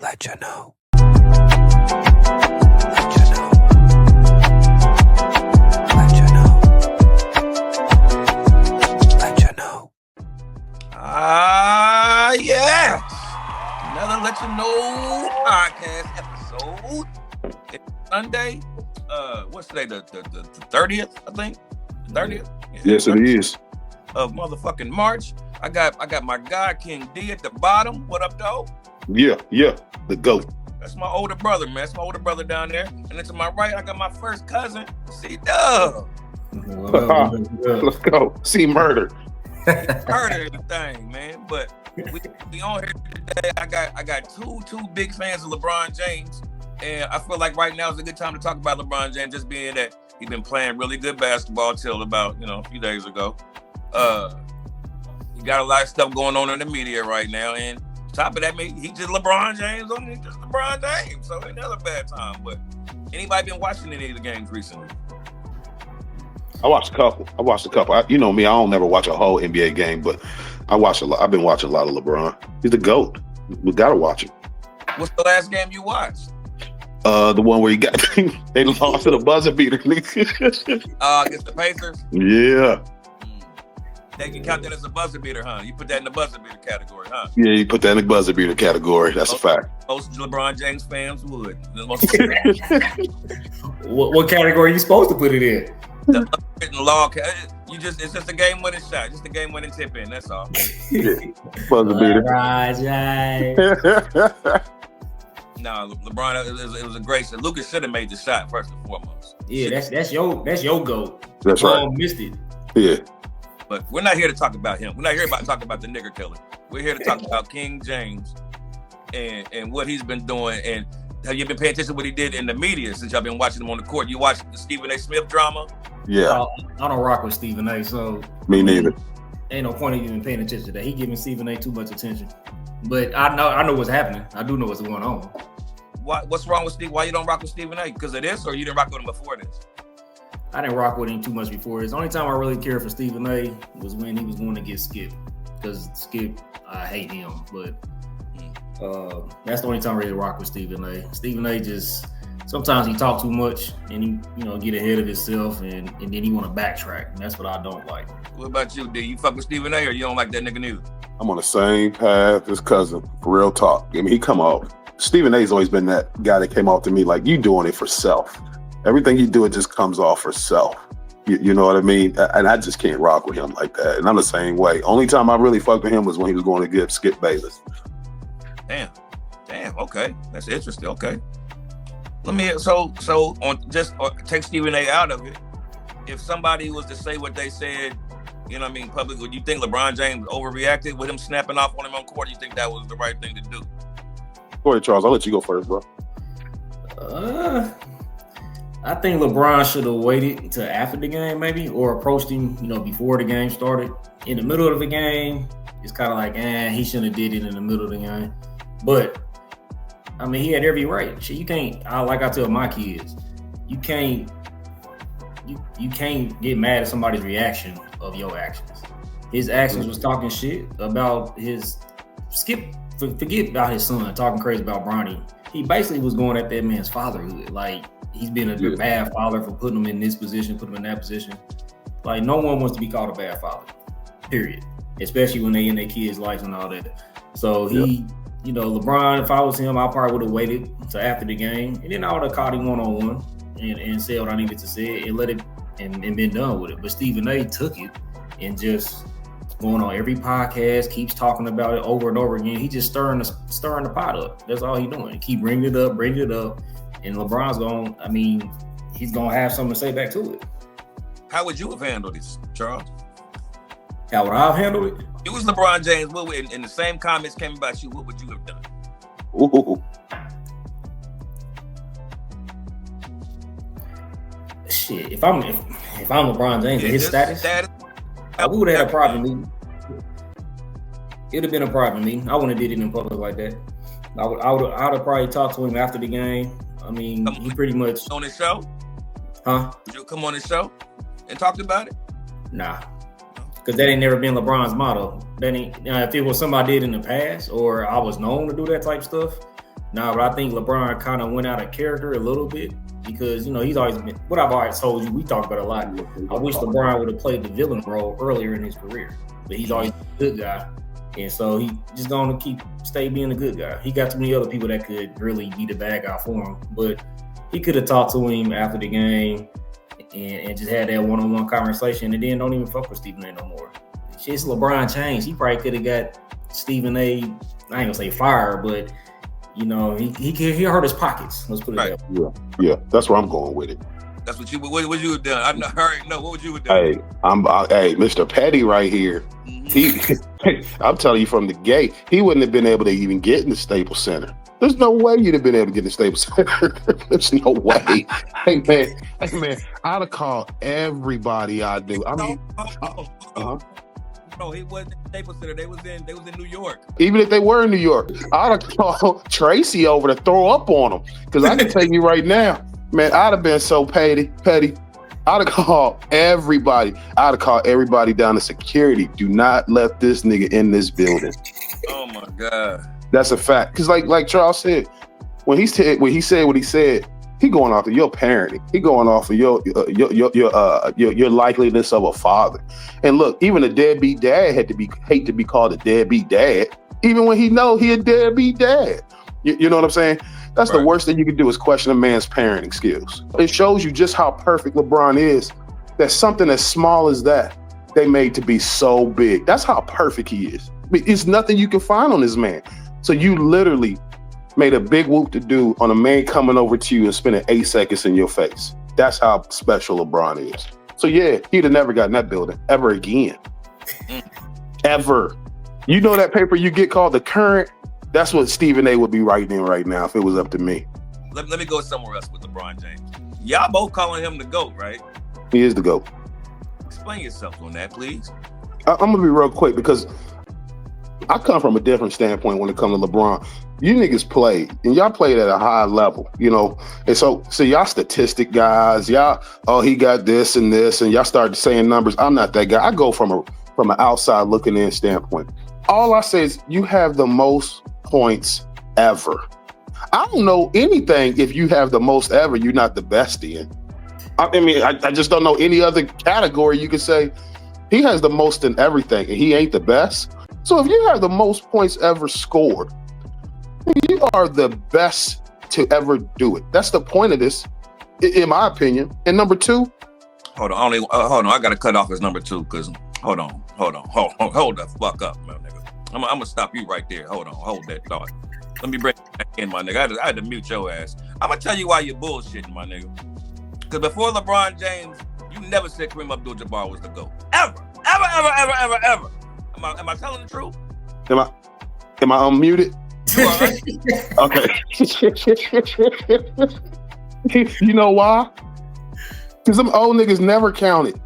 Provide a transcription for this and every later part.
Let you know. Let you know. Let you know. Let you know. Yes. Another Let You Know podcast episode. It's Sunday. What's today? The 30th, I think. 30th? Yeah, yes, 30th. It is. Of motherfucking March. I got my guy King D at the bottom. What up, though? Yeah, the GOAT. That's my older brother, man. That's my older brother down there. And then to my right, I got my first cousin, C-Dub. Let's go. C Murder. Murder the thing, man. But we on here today. I got two big fans of LeBron James. And I feel like right now is a good time to talk about LeBron James, just being that he's been playing really good basketball till about, a few days ago. He got a lot of stuff going on in the media right now, and top of that, he just LeBron James. He's just LeBron James, so ain't another bad time. But anybody been watching any of the games recently? I watched a couple. You know me, I don't never watch a whole NBA game, but I watch a lot. I've been watching a lot of LeBron. He's the GOAT. We gotta watch him. What's the last game you watched? The one where they lost to the buzzer beater. Against the Pacers? Yeah. They can count that as a buzzer beater, huh? You put that in the buzzer beater category, huh? Yeah, you put that in the buzzer beater category. That's a fact. Most LeBron James fans would. What category are you supposed to put it in? The unwritten law. It's just a game-winning shot. Just a game-winning tip in. That's all. Yeah. Buzzer beater. No, LeBron, it was a great shot. Lucas should have made the shot first and foremost. Yeah, that's your GOAT. That's right. Missed it. Yeah. But we're not here to talk about him. We're not here to talk about the nigger killer. We're here to talk about King James and what he's been doing. And have you been paying attention to what he did in the media since y'all been watching him on the court? You watched the Stephen A. Smith drama? Yeah. I don't rock with Stephen A. So me neither. Ain't no point in even paying attention to that. He giving Stephen A. too much attention. But I know what's happening. I do know what's going on. What's wrong with Steve? Why you don't rock with Stephen A? Because of this, or you didn't rock with him before this? I didn't rock with him too much before this. The only time I really cared for Stephen A. was when he was going to get Skip. Because Skip, I hate him. But that's the only time I really rock with Stephen A. Stephen A. just, sometimes he talk too much and he, get ahead of himself and then he want to backtrack. And that's what I don't like. What about you, D? You fuck with Stephen A. or you don't like that nigga neither? I'm on the same path as cousin. Real talk. I mean, he come off. Stephen A's always been that guy that came off to me like, you doing it for self. Everything you do, it just comes off for self. You know what I mean? And I just can't rock with him like that. And I'm the same way. Only time I really fucked with him was when he was going to get Skip Bayless. Damn. Okay, that's interesting. Okay, let me. So on just take Stephen A. out of it. If somebody was to say what they said, public, would you think LeBron James overreacted with him snapping off on him on court? You think that was the right thing to do? Go ahead, Charles. I'll let you go first, bro. I think LeBron should have waited until after the game, maybe, or approached him, before the game started. In the middle of the game, it's kind of like, he shouldn't have did it in the middle of the game. But he had every right. Shit, you can't. Like I tell my kids, you can't get mad at somebody's reaction of your actions. His actions was talking shit about his Skip. Forget about his son talking crazy about Bronny. He basically was going at that man's fatherhood. Like, he's been a bad father for putting him in this position, putting him in that position. Like, no one wants to be called a bad father, period. Especially when they in their kids' lives and all that. So he, LeBron, if I was him, I probably would have waited until after the game. And then I would have caught him one-on-one and said what I needed to say and let it and been done with it. But Stephen A. took it and just going on every podcast, keeps talking about it over and over again. He just stirring the pot up. That's all he's doing. Keep bringing it up. And LeBron's he's going to have something to say back to it. How would you have handled this, Charles? How would I have handled it? It was LeBron James. And the same comments came about you. What would you have done? Ooh. Shit, if I'm LeBron James and his status, we would have had a private meeting. It would have been a private meeting. I wouldn't have did it in public like that. I would have probably talked to him after the game. He pretty much on his show. Huh? Would you come on his show and talked about it? Nah, because that ain't never been LeBron's motto. That ain't. If it was somebody I did in the past or I was known to do that type stuff, Nah, but I think LeBron kind of went out of character a little bit because, he's always been, what I've always told you, we talk about a lot. I wish LeBron would have played the villain role earlier in his career, but he's always been a good guy. And so he just going to stay being a good guy. He got too many other people that could really be the bad guy for him, but he could have talked to him after the game and just had that one-on-one conversation and then don't even fuck with Stephen A no more. It's LeBron James. He probably could have got Stephen A, I ain't gonna say fired, but he hurt his pockets. Let's put it that way. Yeah, that's where I'm going with it. That's what you have done. I'm not hurrying. No, what would you have done? Hey, Mr. Petty right here. I'm telling you from the gate, he wouldn't have been able to even get in the Staples Center. There's no way you'd have been able to get in the Staples Center. There's no way. Hey man, I'd have called everybody I knew. I mean, No, he wasn't in Staples Center. They was in New York. Even if they were in New York, I'd have called Tracy over to throw up on them. Because I can tell you right now, man, I'd have been so petty. I'd have called everybody. I'd have called everybody down to security. Do not let this nigga in this building. Oh my God. That's a fact. Because like Charles said, when he said what he said, he going off of your parenting. He going off of your likeliness of a father. And look, even a deadbeat dad hate to be called a deadbeat dad, even when he know he a deadbeat dad. You know what I'm saying? That's right. The worst thing you can do is question a man's parenting skills. It shows you just how perfect LeBron is. That something as small as that, they made to be so big. That's how perfect he is. I mean, it's nothing you can find on this man. So you literally made a big whoop to do on a man coming over to you and spending 8 seconds in your face. That's how special LeBron is. So yeah, he'd have never gotten that building ever again. Ever. You know that paper you get called The Current? That's what Stephen A would be writing in right now if it was up to me. Let me go somewhere else with LeBron James. Y'all both calling him the GOAT, right? He is the GOAT. Explain yourself on that, please. I'm going to be real quick because I come from a different standpoint when it comes to LeBron. You niggas played, and y'all played at a high level, And so y'all statistic guys, he got this, and y'all started saying numbers. I'm not that guy. I go from an outside looking in standpoint. All I say is you have the most points ever. I don't know anything if you have the most ever, you're not the best in. I just don't know any other category you could say he has the most in everything, and he ain't the best. So if you have the most points ever scored, you are the best to ever do it. That's the point of this, in my opinion. And number two, hold on. I gotta cut off his number two because hold the fuck up, my nigga. I'm gonna stop you right there. Hold that thought. Let me bring it back in, my nigga. I had to mute your ass. I'm gonna tell you why you're bullshitting, my nigga. Because before LeBron James, you never said Kareem Abdul-Jabbar was the GOAT. Ever. Am I telling the truth? Am I unmuted? You are, right? You know why? Because them old niggas never counted.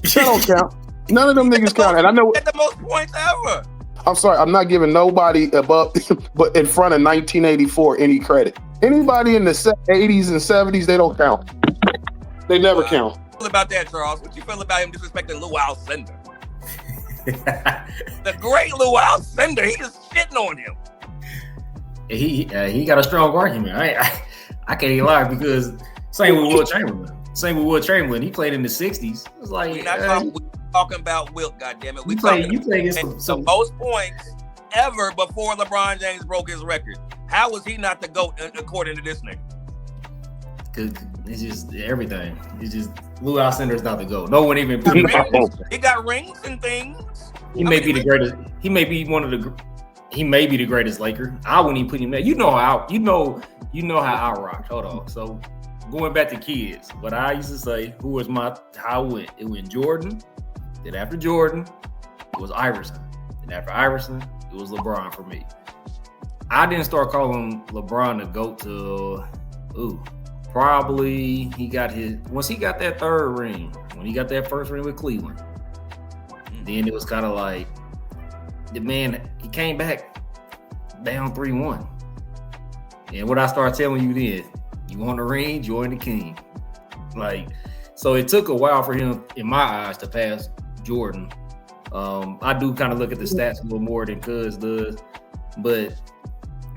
They don't count. None of them niggas count. And I know at the most points ever. I'm sorry, I'm not giving nobody above, but in front of 1984 any credit. Anybody in the 80s and 70s, they don't count. They never count. What you feel about that, Charles? What you feel about him disrespecting Lou Alcindor? The great Lou Alcindor, he just shitting on him. He got a strong argument. I can't even lie because same with Will Chamberlain. He played in the 60s. It was like we're talking about Wilt, goddammit. We played the most points ever before LeBron James broke his record. How was he not the GOAT according to this nigga? Cause it's just everything. It's just Lou Alcindor's not the GOAT. No one even. He got rings and things. He may be the greatest. He may be the greatest Laker. I wouldn't even put him there. You know how I rock. Hold on. So going back to kids, what I used to say, how it went. It went Jordan. Then after Jordan, it was Iverson. And after Iverson, it was LeBron for me. I didn't start calling LeBron the GOAT till probably once he got that third ring, when he got that first ring with Cleveland, then it was kind of like the man, he came back down 3-1. And what I started telling you then, you want the ring, join the king. So it took a while for him, in my eyes, to pass Jordan. I do kind of look at the stats a little more than Cuz does, but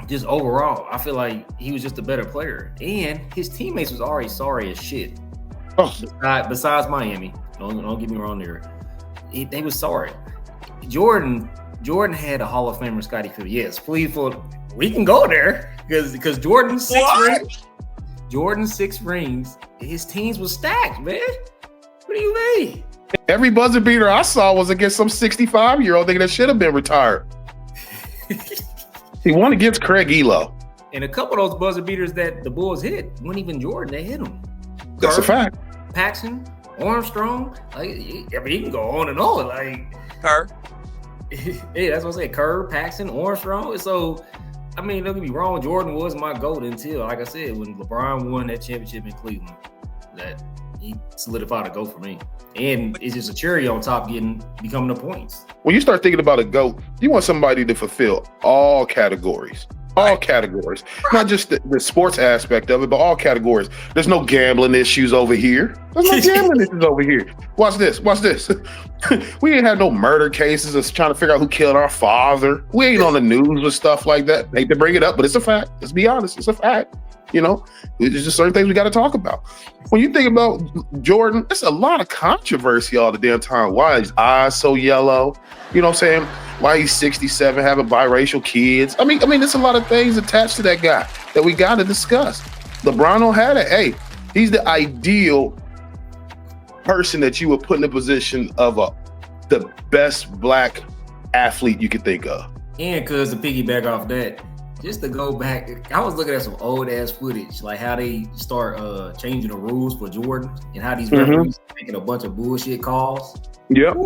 just overall, I feel like he was just a better player, and his teammates was already sorry as shit. Oh. Besides Miami, don't get me wrong there, they was sorry. Jordan had a Hall of Famer, Scottie Pippen. Yes, please, we can go there because Jordan's 6 rings. Jordan's 6 rings. His teams was stacked, man. What do you mean? Every buzzer beater I saw was against some 65-year-old nigga that should have been retired. He won against Craig Elo. And a couple of those buzzer beaters that the Bulls hit weren't even Jordan. They hit him. That's a fact. Paxson, Armstrong. Like, I mean, he can go on and on. Like Kerr. Yeah, that's what I said. Kerr, Paxson, Armstrong. So, I mean, don't get me wrong. Jordan was my GOAT until, like I said, when LeBron won that championship in Cleveland, that he solidified a GOAT for me. And it's just a cherry on top becoming the points. When you start thinking about a GOAT, you want somebody to fulfill all categories. All categories. Not just the sports aspect of it, but all categories. There's no gambling issues over here. There's no gambling issues over here. Watch this. We ain't had no murder cases of trying to figure out who killed our father. We ain't on the news with stuff like that. Hate to bring it up, but it's a fact. Let's be honest. It's a fact. You know, there's just certain things we got to talk about. When you think about Jordan, there's a lot of controversy all the damn time. Why his eyes so yellow? You know what I'm saying? Why he's 67, having biracial kids. I mean, there's a lot of things attached to that guy that we got to discuss. LeBron don't have it. Hey, he's the ideal person that you would put in the position of the best black athlete you could think of. And because to piggyback off that, just to go back, I was looking at some old ass footage, like how they start changing the rules for Jordan and how these referees making a bunch of bullshit calls. Yep.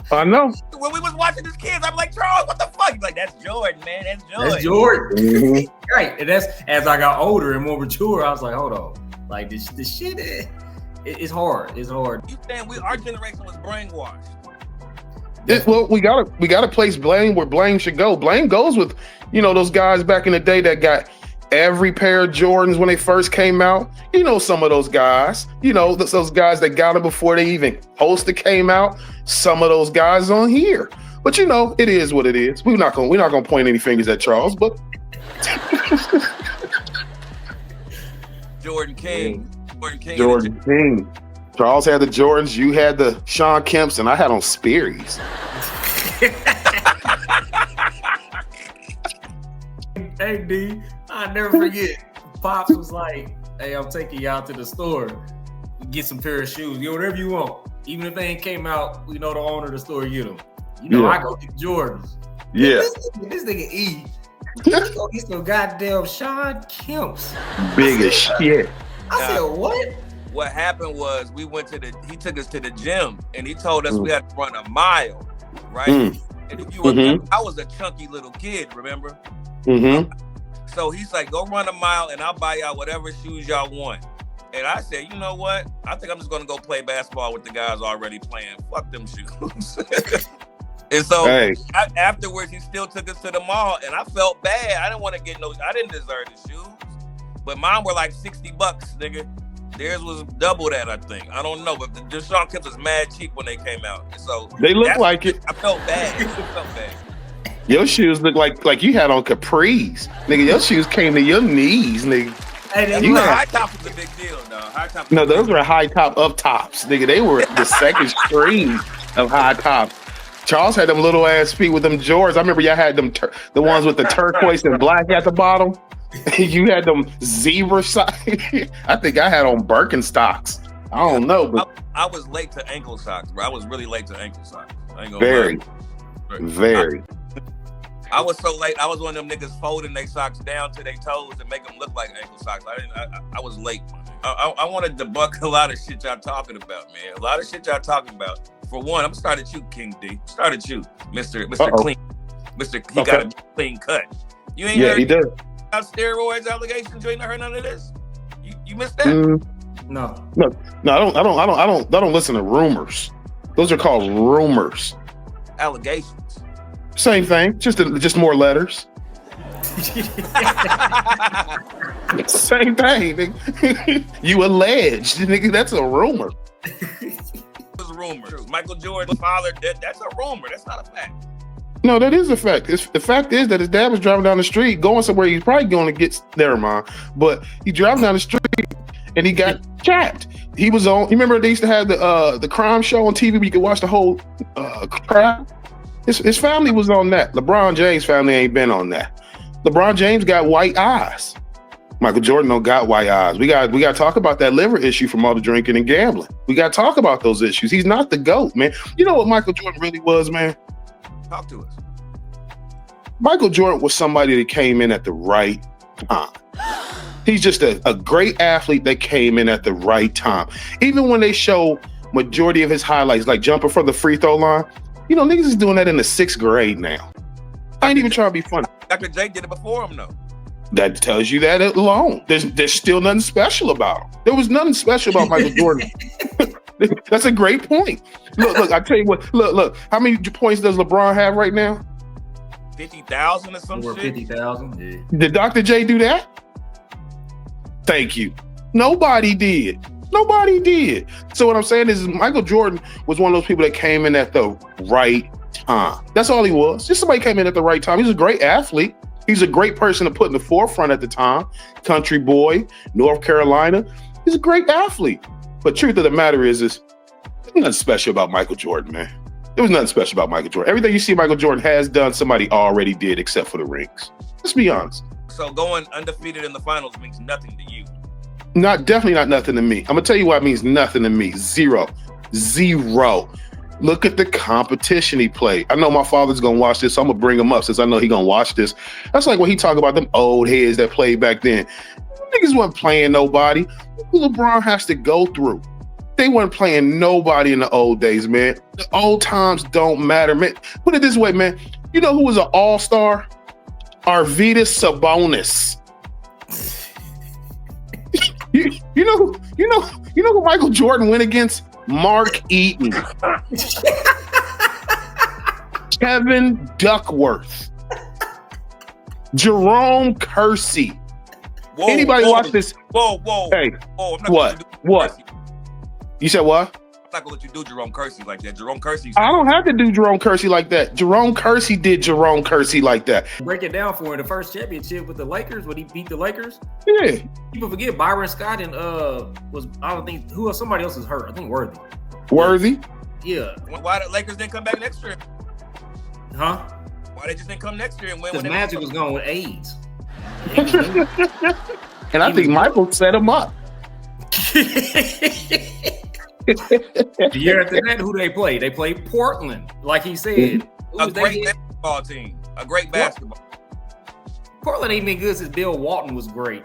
I know. When we was watching this kids, I'm like, Charles, what the fuck? He's like, that's Jordan, man. That's Jordan. That's Jordan. Right. And that's, as I got older and more mature, I was like, hold on. Like, this shit, it's hard. It's hard. You saying our generation was brainwashed? Well, we gotta place blame where blame should go. Blame goes with, those guys back in the day that got every pair of Jordans when they first came out. Some of those guys. Those guys that got them before they even Poster came out. Some of those guys on here. But it is what it is. We're not gonna point any fingers at Charles, but Jordan King. Jordan King. Charles had the Jordans, you had the Sean Kemps, and I had on Sperry's. Hey, D, I'll never forget. Pops was like, hey, I'm taking you out to the store. Get some pair of shoes. Whatever you want. Even if they ain't came out, the owner of the store get them. I go get Jordans. Yeah. This nigga E. Let's go get some goddamn Sean Kemps. Big as shit. I said, what? What happened was he took us to the gym and he told us we had to run a mile, right? And if you remember, I was a chunky little kid, remember? So he's like, go run a mile and I'll buy y'all whatever shoes y'all want. And I said, you know what? I think I'm just gonna go play basketball with the guys already playing. Fuck them shoes. And so afterwards, he still took us to the mall and I felt bad. I didn't deserve the shoes. But mine were like $60, nigga. Theirs was double that, I think. I don't know, but the Sean Kemps was mad cheap when they came out. And so they look like it. I felt bad. Your shoes look like you had on capris, nigga. Your shoes came to your knees, nigga. Hey, high top was a big deal, though. High top. No, those were high top up tops, nigga. They were the second string of high top. Charles had them little ass feet with them Jordans. I remember y'all had them the ones with the turquoise and black at the bottom. You had them zebra side. I think I had on Birkenstocks. I don't know, but I was late to ankle socks, bro. I was really late to ankle socks. I ain't gonna very. I was so late. I was one of them niggas folding their socks down to their toes and make them look like ankle socks. I was late. I wanted to debunk a lot of shit y'all talking about, man. A lot of shit y'all talking about. For one, I'm starting to you, King D. Started you, Mr. Clean. He got a clean cut. You ain't heard he does. About steroids allegations? You ain't heard none of this? You missed that? No, I don't listen to rumors. Those are called rumors. Allegations. Same thing, just more letters. Same thing. You alleged, nigga. That's a rumor. It's a rumor. Michael Jordan's father. That's a rumor. That's not a fact. No, that is a fact. The fact is that his dad was driving down the street, going somewhere he's probably going to get. Never mind. But he driving down the street and he got chapped. He was on. You remember they used to have the crime show on TV where you could watch the whole crowd. His family was on that. LeBron James' family ain't been on that. LeBron James got white eyes. Michael Jordan don't got white eyes. We got to talk about that liver issue from all the drinking and gambling. We got to talk about those issues. He's not the GOAT, man. You know what Michael Jordan really was, man? Talk to us. Michael Jordan was somebody that came in at the right time. He's just a great athlete that came in at the right time. Even when they show majority of his highlights, like jumping from the free throw line, you know, niggas is doing that in the 6th grade now. I ain't even trying to be funny. Dr. J did it before him, though. That tells you that alone. There's still nothing special about him. There was nothing special about Michael Jordan. That's a great point. Look, I tell you what, look. How many points does LeBron have right now? 50,000 or some Over shit. 50,000. Yeah. Did Dr. J do that? Thank you. Nobody did. Nobody did. So what I'm saying is Michael Jordan was one of those people that came in at the right time. That's all he was. Just somebody came in at the right time. He's a great athlete. He's a great person to put in the forefront at the time. Country boy, North Carolina. He's a great athlete. But truth of the matter is there's nothing special about Michael Jordan, man. There was nothing special about Michael Jordan. Everything you see Michael Jordan has done, somebody already did except for the rings. Let's be honest. So going undefeated in the finals means nothing to you. Definitely not nothing to me. I'm gonna tell you why it means nothing to me. Zero. Look at the competition he played. I know my father's gonna watch this, so I'm gonna bring him up since I know he gonna watch this. That's like when he talk about them old heads that played back then. Niggas wasn't playing nobody. Who LeBron has to go through? They weren't playing nobody in the old days, man. The old times don't matter, man. Put it this way, man. You know who was an all-star? Arvydas Sabonis. You know who Michael Jordan went against? Mark Eaton. Kevin Duckworth. Jerome Kersey. Whoa, Anybody whoa, watch this? Whoa. Hey, Whoa, I'm not what? gonna do What? Kersey. You said what? I'm not gonna let you do Jerome Kersey like that. Jerome Kersey. I don't have to do Jerome Kersey like that. Jerome Kersey did Jerome Kersey like that. Break it down for him. The first championship with the Lakers, when he beat the Lakers. Yeah. People forget Byron Scott and I don't think who else, somebody else is hurt. I think Worthy. Yeah. Why the Lakers didn't come back next year? Huh? Why they just didn't come next year and win? Because when they- Magic was going with AIDS. And I think Michael set him up. The year after that, who they played? They played Portland, like he said. Who A was great they? basketball team. A great basketball. Portland ain't been good since Bill Walton was great.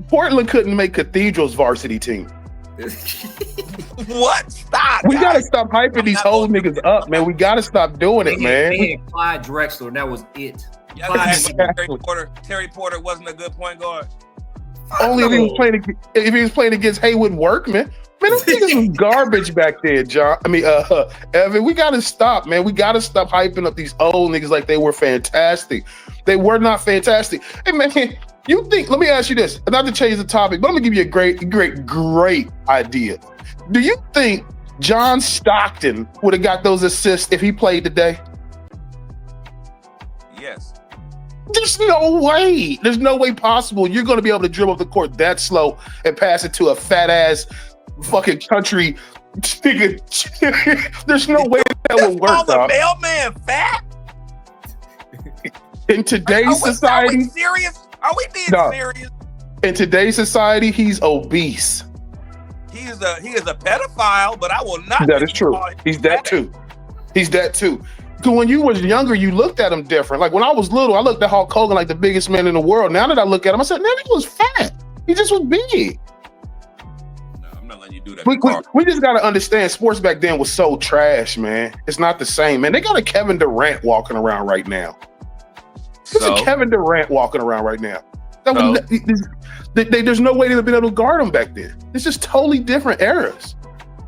Portland couldn't make Cathedral's varsity team. What? Stop. We guys. gotta stop hyping these old niggas up, man. We gotta stop doing it, man. They had Clyde Drexler, and that was it. Yeah, Clyde Exactly. Terry Porter wasn't a good point guard. Only if he was playing against Haywood Workman. Man, those niggas was garbage back there, John. Evan, we gotta stop, man. We gotta stop hyping up these old niggas like they were fantastic. They were not fantastic. Hey, man, you think, let me ask you this, not to change the topic, but I'm gonna give you a great idea. Do you think John Stockton would have got those assists if he played today? Yes. There's no way. There's no way possible you're going to be able to dribble up the court that slow and pass it to a fat ass fucking country nigga. There's no way that would Call work, the dog. mailman fat? In today's society, Are we serious? Are we being No. serious? in today's society, he's obese. He is a pedophile, but I will not. That is true. He's that too. He's that too. So when you was younger, you looked at him different. Like when I was little, I looked at Hulk Hogan like the biggest man in the world. Now that I look at him, I said, man, he was fat. He just was big. No, I'm not letting you do that. We just got to understand sports back then was so trash, man. It's not the same, man. They got a Kevin Durant walking around right now. There's a Kevin Durant walking around right now. There's no way they'd have been able to guard him back then. It's just totally different eras.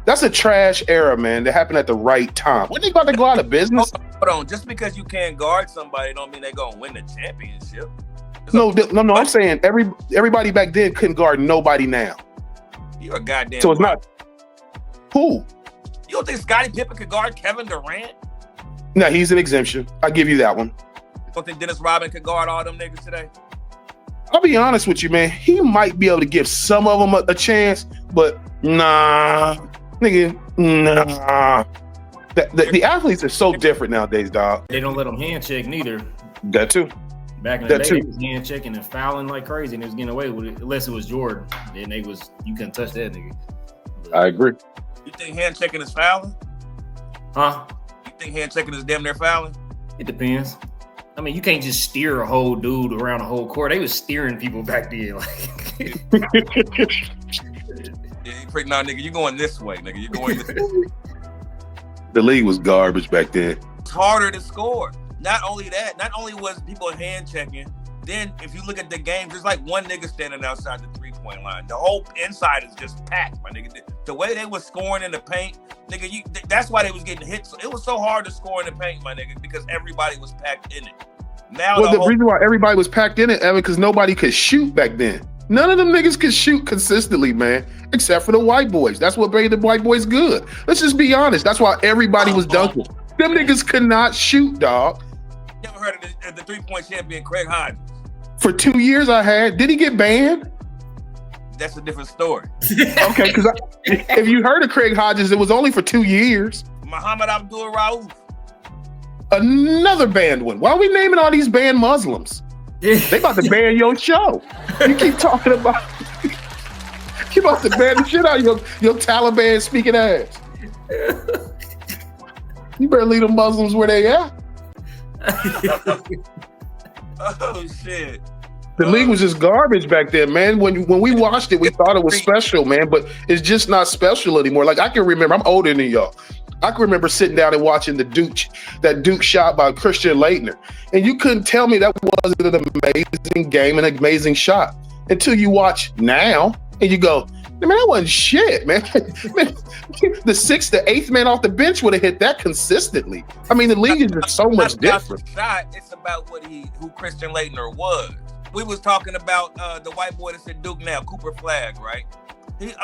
That's a trash era, man, that happened at the right time. When they about to go out of business? Hold on. Just because you can't guard somebody don't mean they're going to win the championship. No, I'm saying everybody back then couldn't guard nobody now. You're a goddamn. So it's not. Who? You don't think Scottie Pippen could guard Kevin Durant? No, he's an exemption. I give you that one. Don't think Dennis Rodman could guard all them niggas today? I'll be honest with you, man. He might be able to give some of them a chance, but nah, nigga, nah. The athletes are so different nowadays, dog. They don't let them hand check neither. That too. Back in the That day, too. they was hand checking and fouling like crazy, and they was getting away with it. Unless it was Jordan, then you couldn't touch that nigga. But, I agree. You think hand checking is fouling? huh? You think hand checking is damn near fouling? It depends. I mean, you can't just steer a whole dude around the whole court. They was steering people back then. Like, Yeah, you pretty nah, nigga. You going this way, nigga. You going this way. The league was garbage back then. It's harder to score. Not only that, not only was people hand checking, then if you look at the game, there's like one nigga standing outside the 3-point line. The whole inside is just packed, my nigga. The way they was scoring in the paint, nigga, that's why they was getting hit. So it was so hard to score in the paint, my nigga, because everybody was packed in it. Now Well, the reason why everybody was packed in it, Evan, because nobody could shoot back then. None of them niggas could shoot consistently, man, except for the white boys. That's what made the white boys good. Let's just be honest. That's why everybody was dunking. Them niggas could not shoot, dog. You ever heard of the 3-point champion, Craig Hodges? For 2 years I had. Did he get banned? That's a different story. Okay, because if you heard of Craig Hodges, it was only for 2 years. Muhammad Abdul Rauf. Another banned one. Why are we naming all these banned Muslims? They about to ban your show. You keep talking about you about to ban the shit out of your Taliban speaking ass. You better leave the Muslims where they at. Oh shit. The league was just garbage back then, man. When we watched it, we thought it was special, man, but it's just not special anymore. Like I can remember, I'm older than y'all. I can remember sitting down and watching that Duke shot by Christian Laettner. And you couldn't tell me that wasn't an amazing game, an amazing shot. Until you watch now and you go, man, that wasn't shit, man. Man, the 6th, the 8th man off the bench would have hit that consistently. I mean, the league is just so much different. It's about who Christian Laettner was. We was talking about the white boy that's at Duke now, Cooper Flagg, right?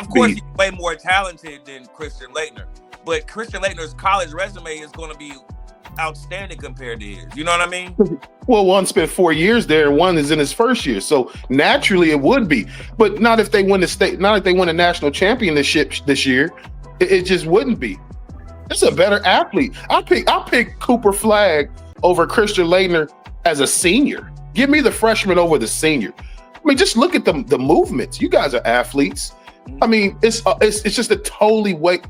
Of course, he's way more talented than Christian Laettner. But Christian Laettner's college resume is going to be outstanding compared to his. You know what I mean? Well, one spent 4 years there, and one is in his first year. So naturally, it would be. But not if they win not if they win a national championship this year. It just wouldn't be. It's a better athlete. I'll pick Cooper Flagg over Christian Laettner as a senior. Give me the freshman over the senior. I mean, just look at the movements. You guys are athletes. I mean, it's just a totally way.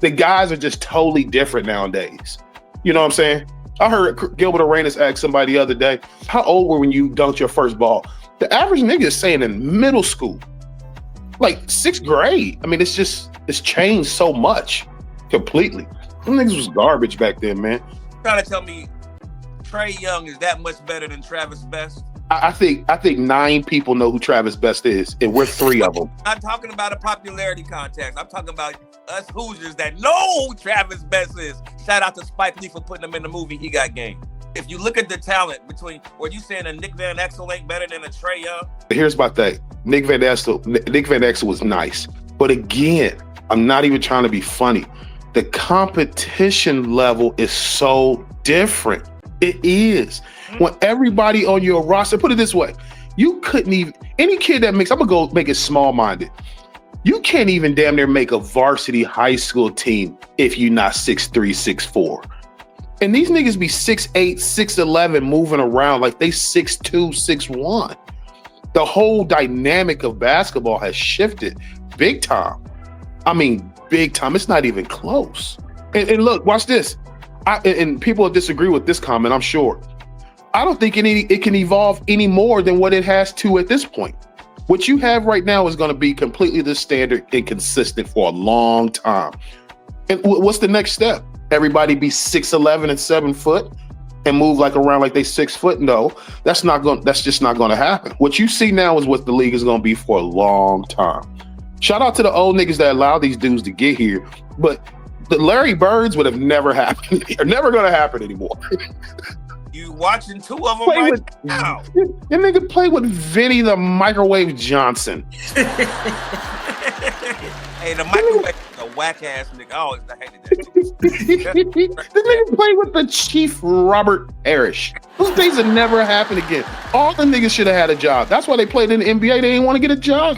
The guys are just totally different nowadays. You know what I'm saying? I heard Gilbert Arenas ask somebody the other day, how old were when you dunked your first ball? The average nigga is saying in middle school, like 6th grade. I mean, it's changed so much completely. Them niggas was garbage back then, man. Trying to tell me Trae Young is that much better than Travis Best? I think 9 people know who Travis Best is, and we're 3 of them. I'm talking about a popularity contest. I'm talking about us Hoosiers that know who Travis Best is. Shout out to Spike Lee for putting him in the movie He Got Game. If you look at the talent were you saying a Nick Van Exel ain't better than a Trae Young? Here's my thing. Nick Van Exel was nice. But again, I'm not even trying to be funny. The competition level is so different. It is. When everybody on your roster, put it this way, you couldn't even, any kid that makes, I'm gonna go make it small-minded. You can't even damn near make a varsity high school team if you're not 6'3", 6'4". And these niggas be 6'8", 6'11", moving around like they 6'2", 6'1". The whole dynamic of basketball has shifted big time. I mean, big time. It's not even close. And look, watch this. And people will disagree with this comment, I'm sure. I don't think it can evolve any more than what it has to at this point. What you have right now is going to be completely the standard and consistent for a long time. And what's the next step? Everybody be 6'11" and 7 foot and move around like they 6 foot? No, that's just not going to happen. What you see now is what the league is going to be for a long time. Shout out to the old niggas that allowed these dudes to get here, but the Larry Birds would have never happened. They're never going to happen anymore. You watching 2 of them now. That nigga play with Vinny the Microwave Johnson. Hey, the microwave is a whack ass nigga. I always hated that. The nigga played with the Chief Robert Parrish. Those things have never happened again. All the niggas should have had a job. That's why they played in the NBA. They didn't want to get a job.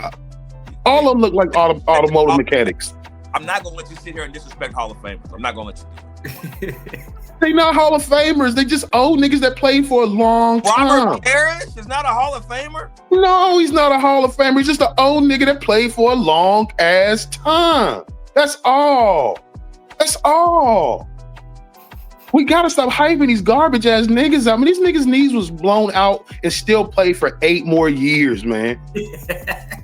All of them look like automotive mechanics. I'm not gonna let you sit here and disrespect Hall of Famers. I'm not gonna let you do it. They not Hall of Famers. They just old niggas that played for a long time. Robert Parrish is not a Hall of Famer? No, he's not a Hall of Famer. He's just an old nigga that played for a long ass time. That's all. That's all. We gotta stop hyping these garbage ass niggas. I mean, these niggas' knees was blown out and still played for 8 more years, man.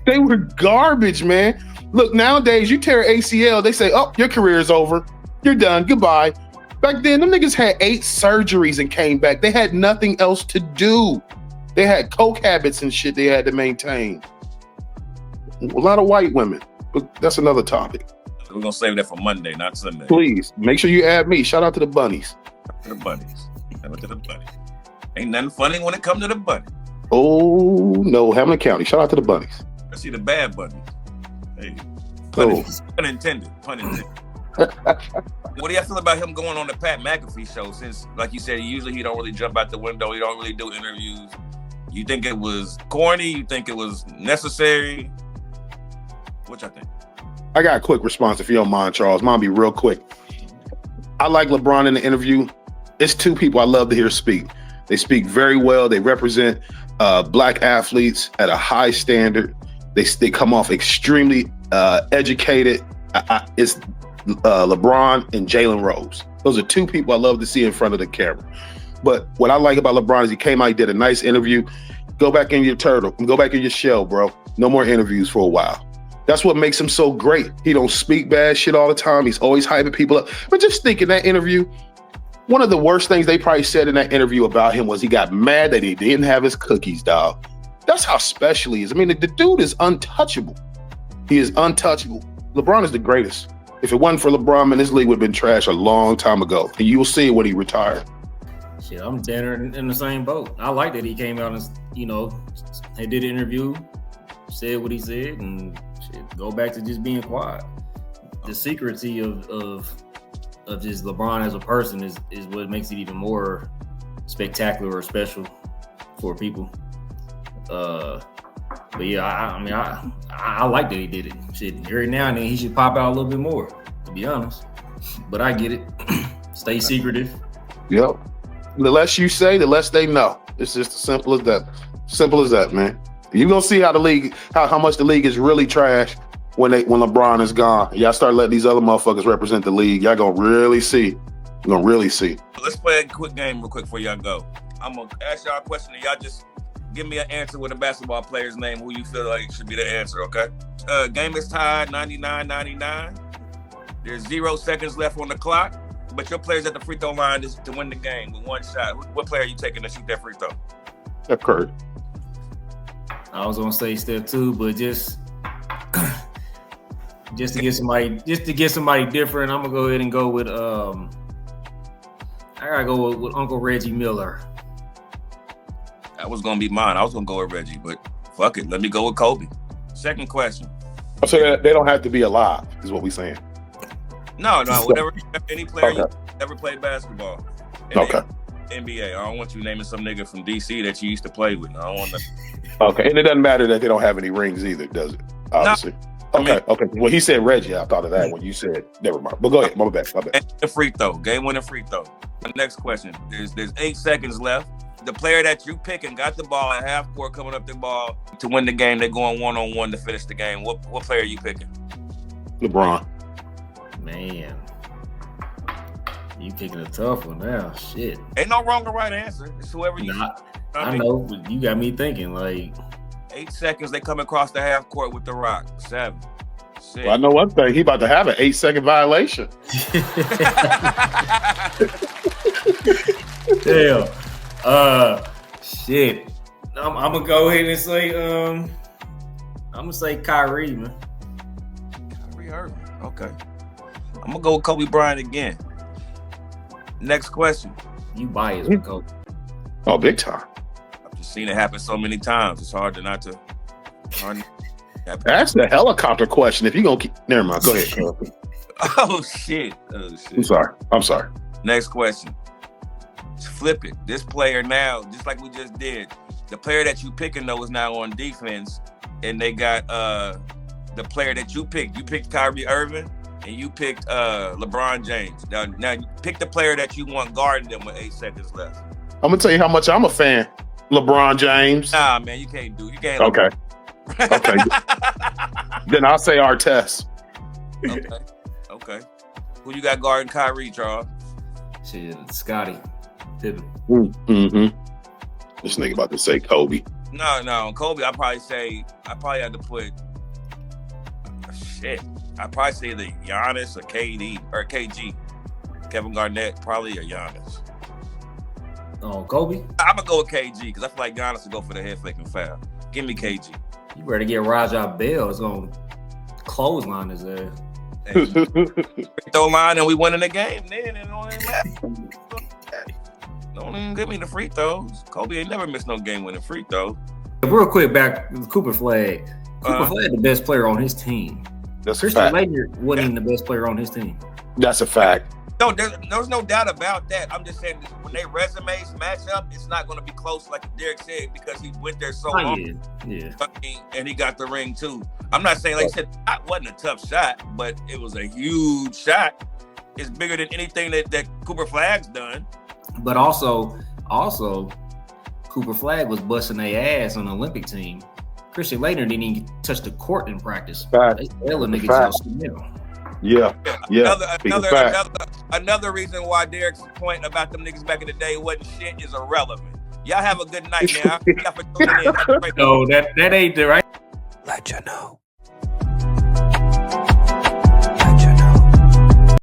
They were garbage, man. Look, nowadays you tear ACL, they say, "Oh, your career is over. You're done. Goodbye." Back then, them niggas had 8 surgeries and came back. They had nothing else to do. They had coke habits and shit they had to maintain. A lot of white women, but that's another topic. We're gonna save that for Monday, not Sunday. Please, make sure you add me. Shout out to the bunnies. To the bunnies. Shout out to the bunnies. Ain't nothing funny when it comes to the bunny. Oh, no, Hamilton County. Shout out to the bunnies. I see the bad bunnies. Hey, Oh. pun intended. Pun intended. What do y'all feel about him going on the Pat McAfee show? Since, like you said, usually he don't really jump out the window. He don't really do interviews. You think it was corny? You think it was necessary? What y'all think? I got a quick response if you don't mind, Charles. Mine be real quick. I like LeBron in the interview. It's 2 people I love to hear speak. They speak very well. They represent black athletes at a high standard. They come off extremely educated. It's LeBron and Jalen Rose. Those are 2 people I love to see in front of the camera. But what I like about LeBron is he came out, he did a nice interview. Go back in your turtle. Go back in your shell, bro. No more interviews for a while. That's what makes him so great. He don't speak bad shit all the time. He's always hyping people up. But just think in that interview, one of the worst things they probably said in that interview about him was he got mad that he didn't have his cookies, dog. That's how special he is. I mean, the dude is untouchable. He is untouchable. LeBron is the greatest. If it wasn't for LeBron, man, this league would have been trash a long time ago. And you will see it when he retired. Shit, I'm dead in the same boat. I like that he came out and, he did an interview, said what he said, and shit, go back to just being quiet. The secrecy of just LeBron as a person is what makes it even more spectacular or special for people. But yeah, I like that he did it. Shit, every now and then he should pop out a little bit more, to be honest. But I get it. Stay secretive. Yep. The less you say, the less they know. It's just as simple as that. Simple as that, man. You're gonna see how the league, how much the league is really trash when LeBron is gone. Y'all start letting these other motherfuckers represent the league. Y'all gonna really see. You're gonna really see. Let's play a quick game real quick before y'all go. I'm gonna ask y'all a question and y'all just give me an answer with a basketball player's name who you feel like should be the answer, okay? Game is tied 99-99. There's 0 seconds left on the clock, but your player's at the free throw line to win the game with 1 shot. What player are you taking to shoot that free throw? Steph Curry. I was gonna say Steph too, but just to get somebody different, I'm gonna go ahead and go with I gotta go with Uncle Reggie Miller. That was gonna be mine. I was gonna go with Reggie, but fuck it. Let me go with Kobe. Second question. So they don't have to be alive, is what we're saying. No, whatever. Any player Okay. you ever played basketball. Okay. NBA. I don't want you naming some nigga from DC that you used to play with. I don't want to. Okay, and it doesn't matter that they don't have any rings either, does it? Obviously. Okay. Well, he said Reggie. I thought of that when you said. Never mind. But go ahead. My bad. The free throw. Game winning free throw. The next question. There's 8 seconds left. The player that you pick and got the ball at half court coming up the ball to win the game, they're going 1-on-1 to finish the game. What player are you picking? LeBron. Man, you picking a tough one now. Shit. Ain't no wrong or right answer. It's whoever you. I know, but you got me thinking like 8 seconds. They come across the half court with the rock. 7, 6. Well, I know one thing. He about to have an 8-second violation. Hell. Shit. I'm gonna go ahead and say I'm gonna say Kyrie, man. Kyrie Irving. Okay. I'm gonna go with Kobe Bryant again. Next question. You biased with Kobe. Oh, big time. I've just seen it happen so many times. It's hard not to. That's the helicopter question. If you're gonna keep, never mind. Go ahead. Oh shit. I'm sorry. Next question. Flip it. This player now, just like we just did, the player that you picking though is now on defense, and they got the player that you picked. You picked Kyrie Irving, and you picked LeBron James. Now pick the player that you want guarding them with 8 seconds left. I'm gonna tell you how much I'm a fan. LeBron James. Nah, man, you can't. Okay. Okay. Then I'll say Artest. Okay. Who you got guarding Kyrie, Charles? Shit, Scotty Pippen. Mm-hmm. This nigga about to say Kobe. No, Kobe. I probably had to put shit. I'd probably say the Giannis or KD or KG. Kevin Garnett, probably a Giannis. Oh, Kobe? I'm gonna go with KG because I feel like Giannis will go for the head fake and foul. Give me KG. You better get Rajah Bell. It's gonna clothesline his ass. Hey, throw line and we winning the game. Then it don't even matter. Don't even give me the free throws. Kobe ain't never missed no game winning free throw. Real quick, back with Cooper Flag. Cooper Flag, the best player on his team. That's a Christian fact. Laettner wasn't even the best player on his team. That's a fact. No, there's no doubt about that. I'm just saying when they resumes match up, it's not going to be close like Derek said because he went there so long. Yeah. I mean, and he got the ring too. I'm not saying, like I said, that wasn't a tough shot, but it was a huge shot. It's bigger than anything that Cooper Flag's done. But also, Cooper Flag was busting their ass on the Olympic team. Christian Laettner didn't even touch the court in practice. Fact. They tell a nigga Fact. to Yeah. Another reason why Derek's point about them niggas back in the day wasn't shit is irrelevant. Y'all have a good night, man. No, that ain't the right. Let you know.